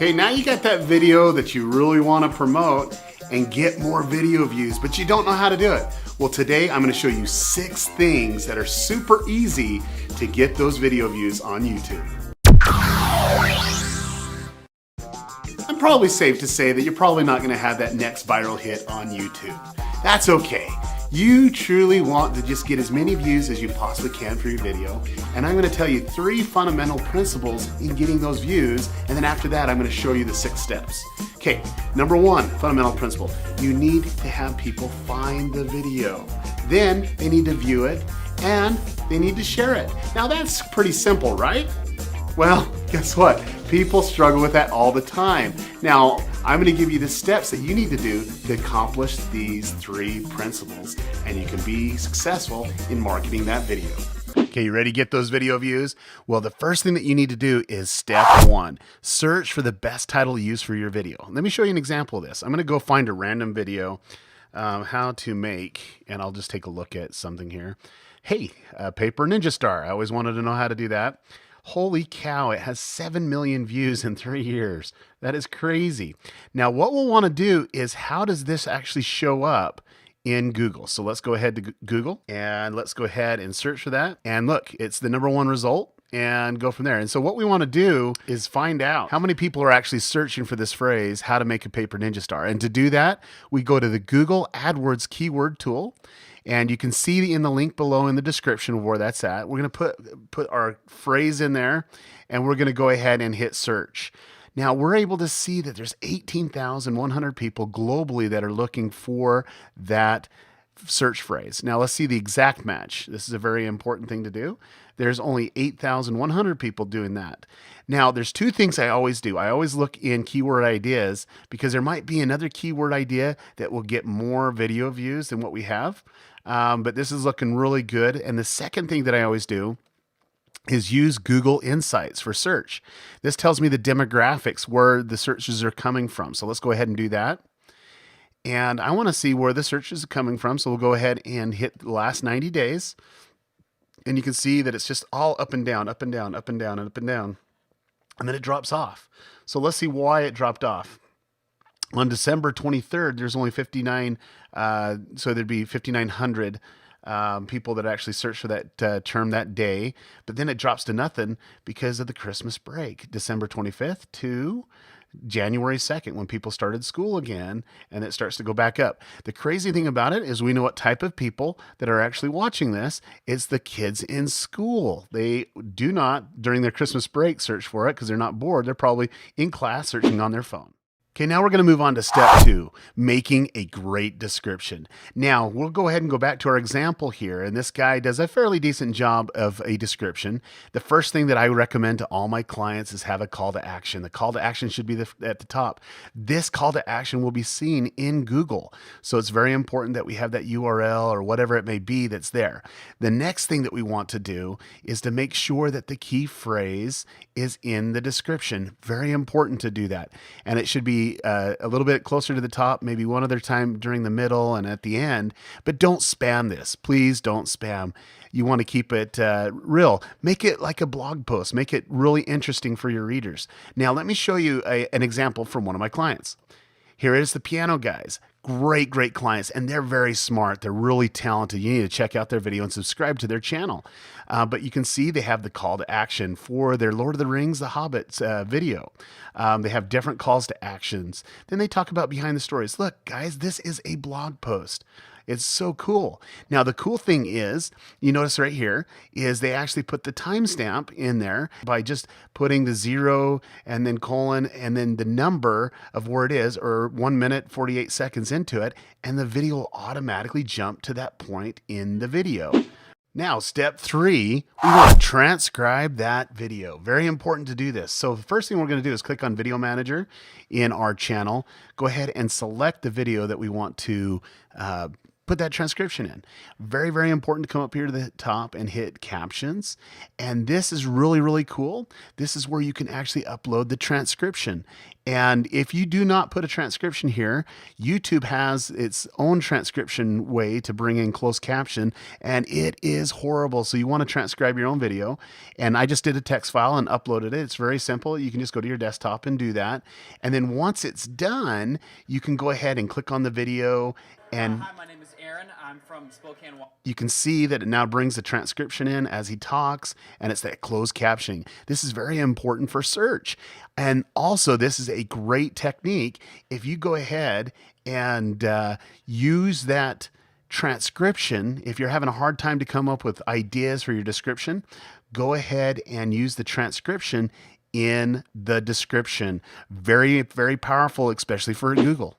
Okay, now you got that video that you really want to promote and get more video views, but you don't know how to do it. Well, today I'm going to show you 6 things that are super easy to get those video views on YouTube. I'm probably safe to say that you're probably not going to have that next viral hit on YouTube. That's okay. You truly want to just get as many views as you possibly can for your video. And I'm going to tell you 3 fundamental principles in getting those views. And then after that, I'm going to show you the 6 steps. Okay, number 1 fundamental principle. You need to have people find the video. Then they need to view it and they need to share it. Now that's pretty simple, right? Well, guess what? People struggle with that all the time. Now, I'm going to give you the steps that you need to do to accomplish these 3 principles, and you can be successful in marketing that video. Okay, you ready to get those video views? Well, the first thing that you need to do is step 1. Search for the best title to use for your video. Let me show you an example of this. I'm going to go find a random video, how to make, and I'll just take a look at something here. Hey, Paper Ninja Star. I always wanted to know how to do that. Holy cow, it has 7 million views in 3 years. That is crazy. Now, what we'll want to do is how does this actually show up in Google? So let's go ahead to Google and let's go ahead and search for that. And look, it's the #1 result and go from there. And so what we want to do is find out how many people are actually searching for this phrase, how to make a paper ninja star. And to do that, we go to the Google AdWords keyword tool. And you can see in the link below in the description of where that's at. We're going to put our phrase in there, and we're going to go ahead and hit search. Now, we're able to see that there's 18,100 people globally that are looking for that search phrase. Now, let's see the exact match. This is a very important thing to do. There's only 8,100 people doing that. Now, there's 2 things I always do. I always look in keyword ideas because there might be another keyword idea that will get more video views than what we have. But this is looking really good. And the second thing that I always do is use Google Insights for search. This tells me the demographics, where the searches are coming from. So let's go ahead and do that. And I want to see where the searches are coming from. So we'll go ahead and hit the last 90 days. And you can see that it's just all up and down, up and down, up and down, and up and down. And then it drops off. So let's see why it dropped off. On December 23rd, there's only 59, so there'd be 5,900 people that actually searched for that term that day. But then it drops to nothing because of the Christmas break, December 25th to January 2nd, when people started school again, and it starts to go back up. The crazy thing about it is we know what type of people that are actually watching this. It's the kids in school. They do not, during their Christmas break, search for it because they're not bored. They're probably in class searching on their phone. Okay, now we're going to move on to step 2, making a great description. Now, we'll go ahead and go back to our example here, and this guy does a fairly decent job of a description. The first thing that I recommend to all my clients is have a call to action. The call to action should be at the top. This call to action will be seen in Google, so it's very important that we have that URL or whatever it may be that's there. The next thing that we want to do is to make sure that the key phrase is in the description. Very important to do that, and it should be a little bit closer to the top, maybe one other time during the middle and at the end, but don't spam this. Please don't spam. You want to keep it real. Make it like a blog post. Make it really interesting for your readers. Now, let me show you an example from one of my clients. Here is the Piano Guys. Great clients, and they're very smart. They're really talented. You need to check out their video and subscribe to their channel. But you can see they have the call to action for their Lord of the Rings, The Hobbits video. They have different calls to actions. Then they talk about behind the stories. Look, guys, this is a blog post. It's so cool. Now, the cool thing is, you notice right here, is they actually put the timestamp in there by just putting the 0 and then colon and then the number of where it is, or 1 minute, 48 seconds into it, and the video will automatically jump to that point in the video. Now, step 3, we want to transcribe that video. Very important to do this. So the first thing we're going to do is click on Video Manager in our channel. Go ahead and select the video that we want to put that transcription in. Very, very important to come up here to the top and hit captions. And this is really, really cool. This is where you can actually upload the transcription. And if you do not put a transcription here, YouTube has its own transcription way to bring in closed caption, and it is horrible. So you want to transcribe your own video. And I just did a text file and uploaded it. It's very simple. You can just go to your desktop and do that. And then once it's done, you can go ahead and click on the video and Hi, my name is Aaron. I'm from Spokane. You can see that it now brings the transcription in as he talks, and it's that closed captioning. This is very important for search. And also, this is a great technique. If you go ahead and use that transcription, if you're having a hard time to come up with ideas for your description, go ahead and use the transcription in the description. Very, very powerful, especially for Google.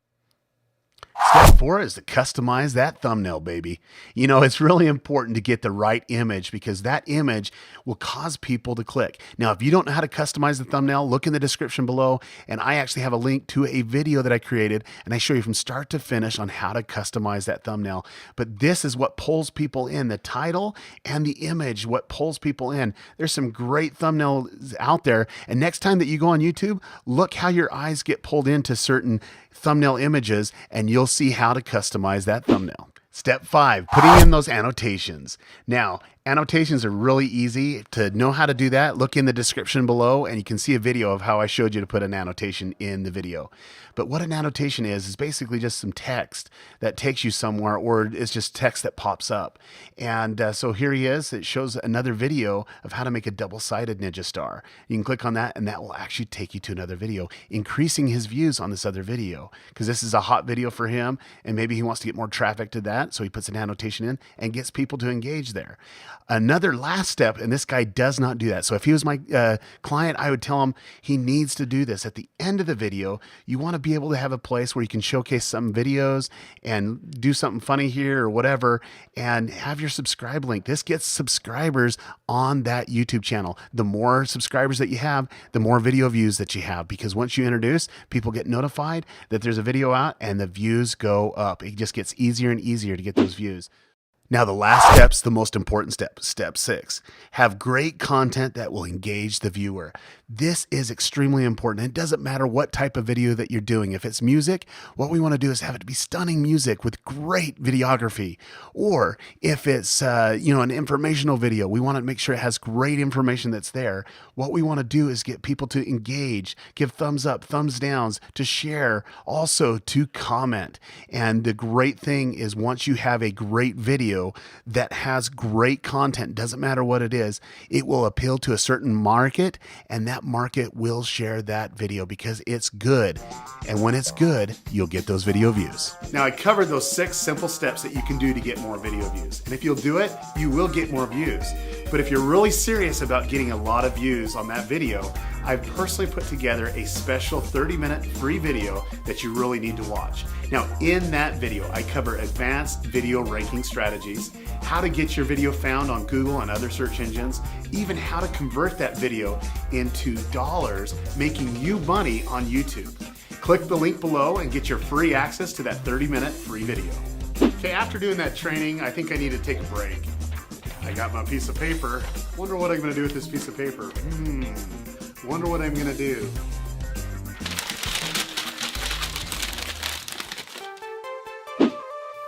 Step 4 is to customize that thumbnail, baby. You know, it's really important to get the right image because that image will cause people to click. Now, if you don't know how to customize the thumbnail, look in the description below, and I actually have a link to a video that I created, and I show you from start to finish on how to customize that thumbnail. But this is what pulls people in, the title and the image, what pulls people in. There's some great thumbnails out there, and next time that you go on YouTube, look how your eyes get pulled into certain thumbnail images, and you'll see how to customize that thumbnail. Step 5, putting in those annotations. Now, annotations are really easy. To know how to do that, look in the description below and you can see a video of how I showed you to put an annotation in the video. But what an annotation is basically just some text that takes you somewhere, or it's just text that pops up. And so here he is. It shows another video of how to make a double-sided ninja star. You can click on that and that will actually take you to another video, increasing his views on this other video because this is a hot video for him and maybe he wants to get more traffic to that. So he puts an annotation in and gets people to engage there. Another last step, and this guy does not do that. So if he was my client, I would tell him he needs to do this. At the end of the video, you want to be able to have a place where you can showcase some videos and do something funny here or whatever, and have your subscribe link. This gets subscribers on that YouTube channel. The more subscribers that you have, the more video views that you have, because once you introduce, people get notified that there's a video out and the views go up. It just gets easier and easier to get those views. Now, the last step's the most important step, step 6. Have great content that will engage the viewer. This is extremely important. It doesn't matter what type of video that you're doing. If it's music, what we want to do is have it be stunning music with great videography. Or if it's an informational video, we want to make sure it has great information that's there. What we want to do is get people to engage, give thumbs up, thumbs downs, to share, also to comment. And the great thing is once you have a great video that has great content, doesn't matter what it is, it will appeal to a certain market, and that market will share that video because it's good. And when it's good, you'll get those video views. Now, I covered those 6 simple steps that you can do to get more video views. And if you'll do it, you will get more views. But if you're really serious about getting a lot of views on that video, I've personally put together a special 30-minute free video that you really need to watch. Now, in that video, I cover advanced video ranking strategies, how to get your video found on Google and other search engines, even how to convert that video into dollars, making you money on YouTube. Click the link below and get your free access to that 30-minute free video. Okay, after doing that training, I think I need to take a break. I got my piece of paper. Wonder what I'm gonna do with this piece of paper. Wonder what I'm gonna do.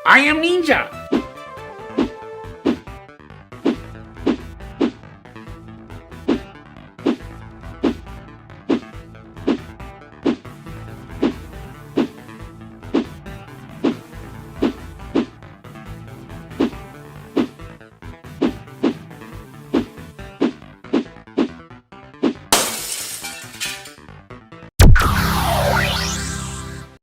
I am Ninja.